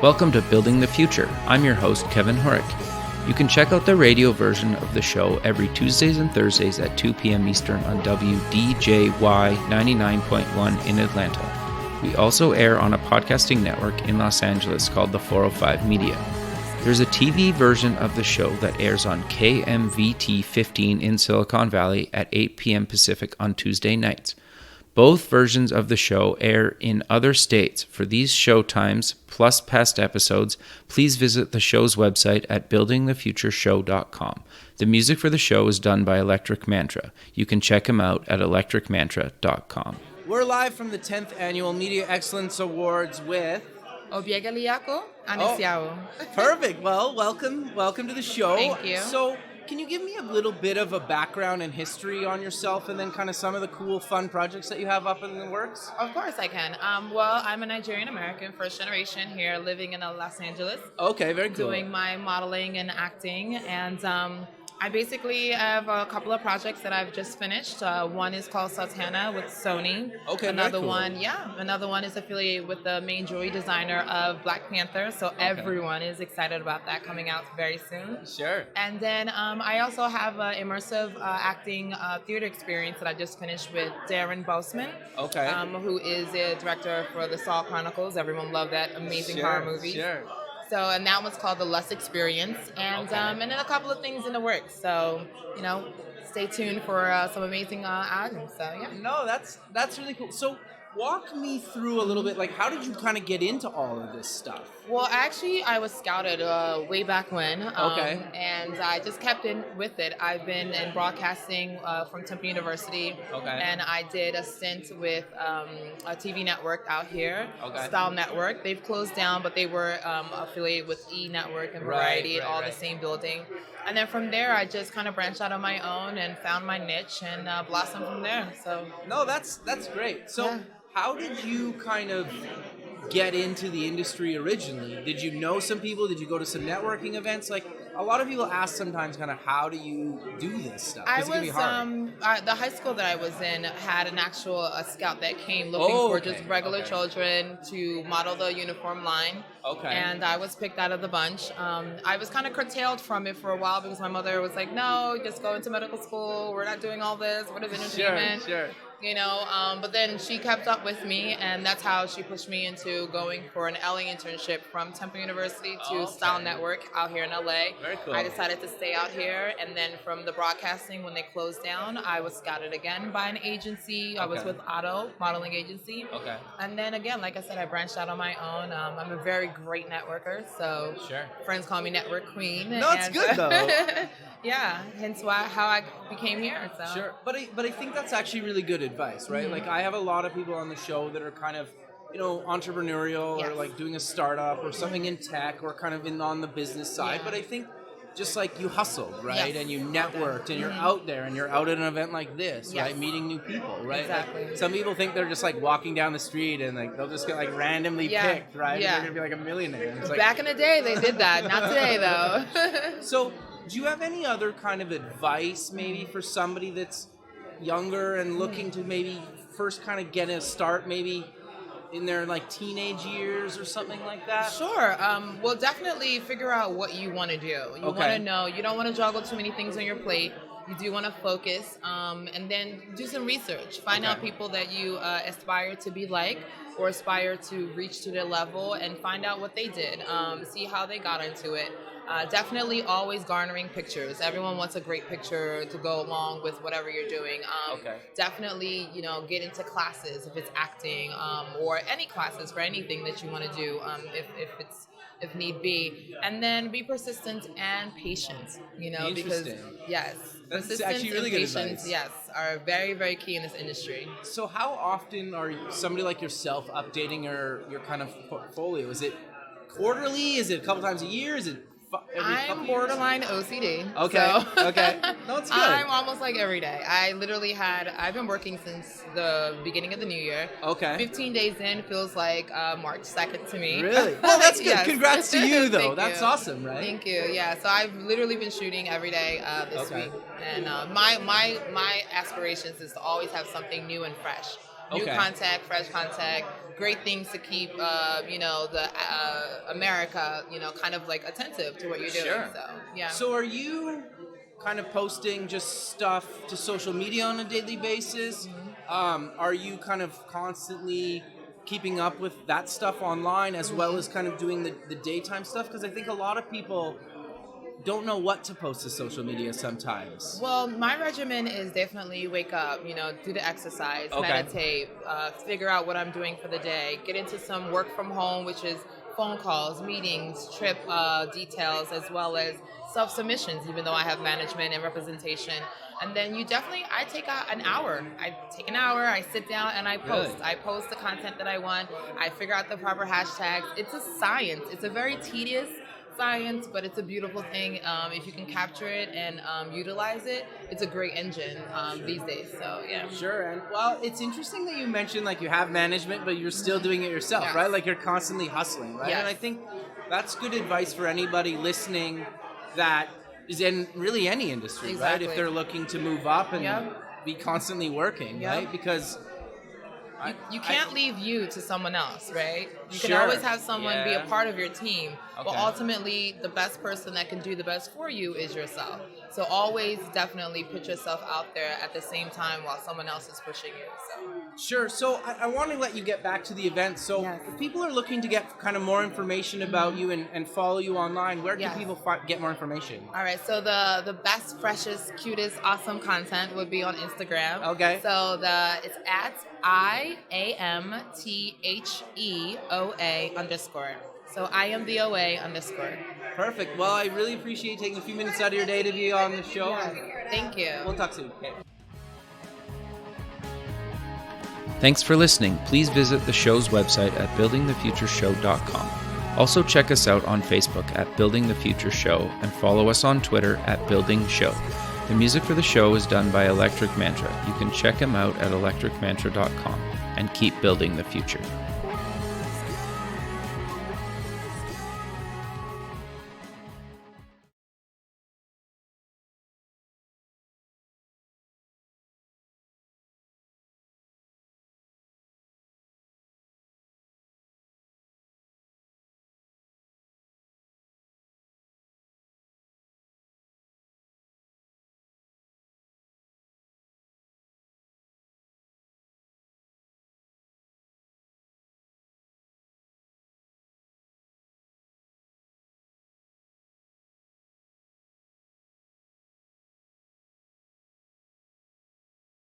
Welcome to Building the Future. I'm your host, Kevin Horick. You can check out the radio version of the show every Tuesdays and Thursdays at 2 p.m. Eastern on WDJY 99.1 in Atlanta. We also air on a podcasting network in Los Angeles called the 405 Media. There's a TV version of the show that airs on KMVT 15 in Silicon Valley at 8 p.m. Pacific on Tuesday nights. Both versions of the show air in other states. For these show times, plus past episodes, please visit the show's website at buildingthefutureshow.com. The music for the show is done by Electric Mantra. You can check him out at electricmantra.com. We're live from the 10th Annual Media Excellence Awards with... Obiageliaku, Anusionwu. Perfect. Well, welcome to the show. Thank you. So, can you give me a little bit of a background and history on yourself and then kind of some of the cool, fun projects that you have up in the works? Of course I can. Well, I'm a Nigerian American, first generation here, living in Los Angeles. Okay, very cool. Doing my modeling and acting, and I basically have a couple of projects that I've just finished. One is called Sultana with Sony. Okay, another very cool. Another one is affiliated with the main jewelry designer of Black Panther. So everyone is excited about that coming out very soon. Sure. And then I also have an immersive acting theater experience that I just finished with Darren Bousman. Okay. Who is the director for the Saw Chronicles. Everyone loved that amazing horror movie. Sure. So, and that one's called The Lust Experience, and and then a couple of things in the works. So, stay tuned for some amazing items. So, yeah. No, that's really cool. So, walk me through a little bit, like, how did you kind of get into all of this stuff? Well, actually, I was scouted way back when. Okay. And I just kept in with it. I've been in broadcasting from Temple University. Okay. And I did a stint with a TV network out here, Okay. Style Network. They've closed down, but they were affiliated with E! Network and Variety at the same building. And then from there, I just kind of branched out on my own and found my niche and blossomed from there. So. No, that's great. So. Yeah. How did you kind of get into the industry originally? Did you know some people? Did you go to some networking events? Like, a lot of people ask sometimes kind of, how do you do this stuff? I It can be hard. the high school that I was in had an actual scout that came looking for just regular children to model the uniform line. Okay. And I was picked out of the bunch. I was kind of curtailed from it for a while because my mother was like, no, just go into medical school. We're not doing all this. What is entertainment? Sure. But then she kept up with me, and that's how she pushed me into going for an LA internship from Temple University to Style Network out here in LA. Very cool. I decided to stay out here, and then from the broadcasting, when they closed down, I was scouted again by an agency. I was with Otto, modeling agency. Okay. And then again, like I said, I branched out on my own. I'm a very great networker, so friends call me Network Queen. No, it's good though. Yeah, hence how I became here. So. Sure, but I think that's actually really good advice, right? Mm-hmm. Like, I have a lot of people on the show that are kind of, entrepreneurial or like doing a startup or something in tech or kind of on the business side. But I think just like you hustled, right? And you networked and you're out there and you're out at an event like this, right? Meeting new people, right? Exactly. Like, some people think they're just like walking down the street and like they'll just get like randomly picked, right? Yeah. And they're gonna be like a millionaire. It's like, back in the day, they did that. Not today, though. So, do you have any other kind of advice maybe for somebody that's younger and looking to maybe first kind of get a start maybe in their like teenage years or something like that? Sure. Well, definitely figure out what you want to do. You want to know. You don't want to juggle too many things on your plate. You do want to focus, and then do some research. Find out people that you aspire to be like or aspire to reach to their level, and find out what they did. See how they got into it. Definitely always garnering pictures. Everyone wants a great picture to go along with whatever you're doing. Definitely, get into classes if it's acting, or any classes for anything that you want to do, if need be. And then be persistent and patient, because That's persistence actually really and good patience, advice. are very, very key in this industry. So how often are somebody like yourself updating your kind of portfolio? Is it quarterly? Is it a couple times a year? Is it I'm borderline OCD. Okay. So Okay. No, it's good. I'm almost like every day. I've been working since the beginning of the new year. Okay. 15 days in feels like March 2nd to me. Really? Well, that's good. Yes. Congrats to you, though. Thank That's you. awesome, right? Thank you. Yeah. So I've literally been shooting every day this week. And my aspirations is to always have something new and fresh. New contact, fresh contact, great things to keep, the America, kind of like attentive to what you're doing. Sure. So, yeah. So are you kind of posting just stuff to social media on a daily basis? Are you kind of constantly keeping up with that stuff online as well as kind of doing the daytime stuff? Because I think a lot of people don't know what to post to social media sometimes. Well, my regimen is definitely wake up, do the exercise, meditate, figure out what I'm doing for the day, get into some work from home, which is phone calls, meetings, trip details, as well as self-submissions, even though I have management and representation. And then I take an hour. I sit down and I post. Good. I post the content that I want. I figure out the proper hashtags. It's a science. It's a very tedious science, but it's a beautiful thing. If you can capture it and utilize it, it's a great engine these days. So yeah. Sure. And well, it's interesting that you mentioned like you have management, but you're still doing it yourself, Yes. right? Like you're constantly hustling, right? Yes. And I think that's good advice for anybody listening that is in really any industry, right? Exactly. If they're looking to move up and Yep. be constantly working, Yep. right? Because You can't leave you to someone else, right? You can Sure. always have someone be a Yeah. part of your team, but Okay. ultimately the best person that can do the best for you is yourself. So always definitely put yourself out there at the same time while someone else is pushing you. So. Sure. So I want to let you get back to the event. So Yes. if people are looking to get kind of more information about you and follow you online, where can Yes. people get more information? All right, so the best, freshest, cutest, awesome content would be on Instagram. Okay. So it's at IAMTHEOA_. So IAMTHEOA_. Perfect. Well, I really appreciate taking a few minutes out of your day to be on the show. Yes. Thank you. We'll talk soon. Okay. Thanks for listening. Please visit the show's website at buildingthefutureshow.com. Also check us out on Facebook at Building the Future Show and follow us on Twitter at Building Show. The music for the show is done by Electric Mantra. You can check him out at electricmantra.com and keep building the future.